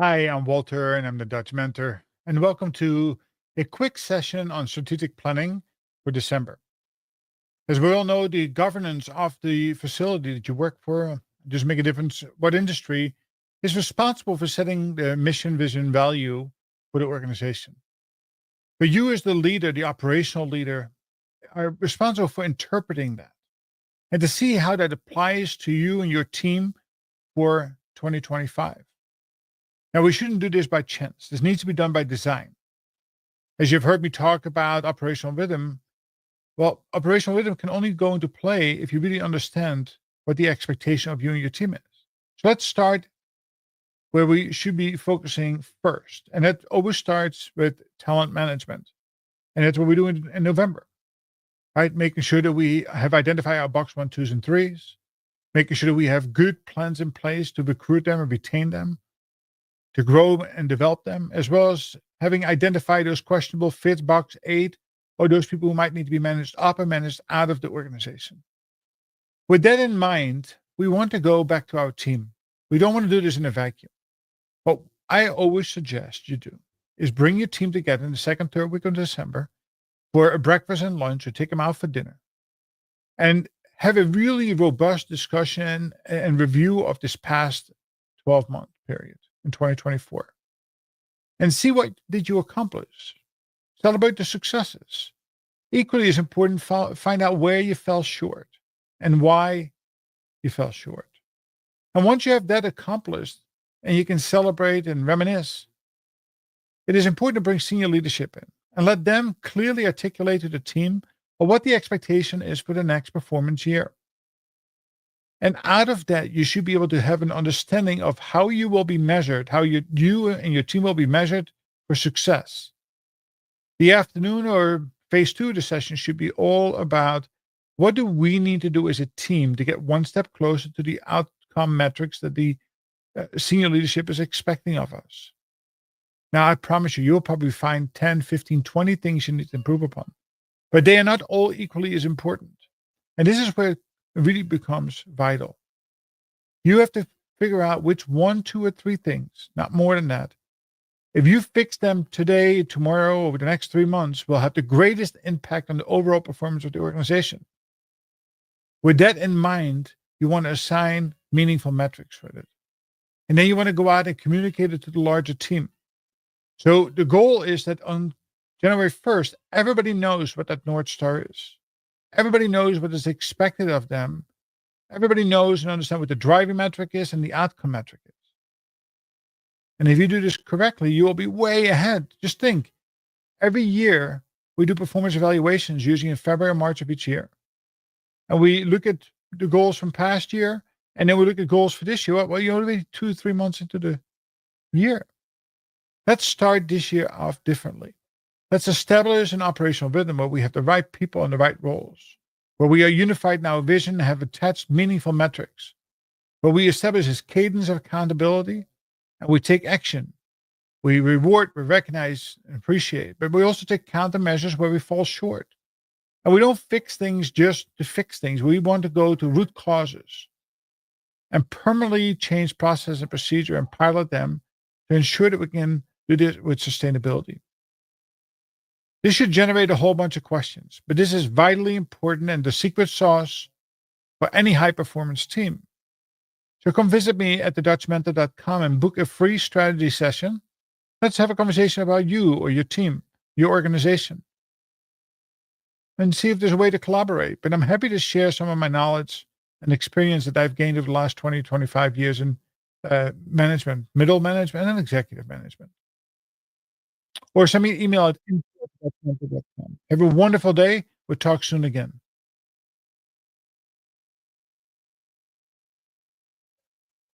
Hi, I'm Walter, and I'm the Dutch mentor. And welcome to a quick session on strategic planning for December. As we all know, the governance of the facility that you work for does make a difference. What industry is responsible for setting the mission, vision, value for the organization? But you, as the leader, the operational leader, are responsible for interpreting that and to see how that applies to you and your team for 2025. Now, we shouldn't do this by chance. This needs to be done by design. As you've heard me talk about operational rhythm, well, operational rhythm can only go into play if you really understand what the expectation of you and your team is. So let's start where we should be focusing first. And that always starts with talent management. And that's what we do in November, right? Making sure that we have identified our box one, twos, and threes, making sure that we have good plans in place to recruit them and retain them, to grow and develop them, as well as having identified those questionable fits, box eight, or those people who might need to be managed up and managed out of the organization. With that in mind, we want to go back to our team. We don't want to do this in a vacuum. What I always suggest you do is bring your team together in the second, third week of December for a breakfast and lunch, or take them out for dinner, and have a really robust discussion and review of this past 12-month period in 2024 and see what did you accomplish. Celebrate the successes. Equally as important, find out where you fell short and why you fell short. And once you have that accomplished and you can celebrate and reminisce, it is important to bring senior leadership in and let them clearly articulate to the team what the expectation is for the next performance year. And out of that, you should be able to have an understanding of how you will be measured, how you and your team will be measured for success. The afternoon or phase two of the session should be all about what do we need to do as a team to get one step closer to the outcome metrics that the senior leadership is expecting of us. Now, I promise you, you'll probably find 10, 15, 20 things you need to improve upon, but they are not all equally as important. And this is where it really becomes vital. You have to figure out which one, two, or three things, not more than that. If you fix them today, tomorrow, over the next 3 months, will have the greatest impact on the overall performance of the organization. With that in mind, you want to assign meaningful metrics for it. And then you want to go out and communicate it to the larger team. So the goal is that on January 1st, everybody knows what that North Star is. Everybody knows what is expected of them. Everybody knows and understands what the driving metric is and the outcome metric is. And if you do this correctly, you will be way ahead. Just think, every year we do performance evaluations usually in February or March of each year. And we look at the goals from past year, and then we look at goals for this year. Well, you're already 2-3 months into the year. Let's start this year off differently. Let's establish an operational rhythm where we have the right people and the right roles, where we are unified in our vision and have attached meaningful metrics, where we establish this cadence of accountability and we take action. We reward, we recognize, and appreciate, but we also take countermeasures where we fall short. And we don't fix things just to fix things. We want to go to root causes and permanently change process and procedure and pilot them to ensure that we can do this with sustainability. This should generate a whole bunch of questions, but this is vitally important and the secret sauce for any high performance team. So come visit me at thedutchmentor.com and book a free strategy session. Let's have a conversation about you or your team, your organization, and see if there's a way to collaborate. But I'm happy to share some of my knowledge and experience that I've gained over the last 20, 25 years in management, middle management, and executive management. Or send me an email at info@dutchmentor.com. Have a wonderful day. We'll talk soon again.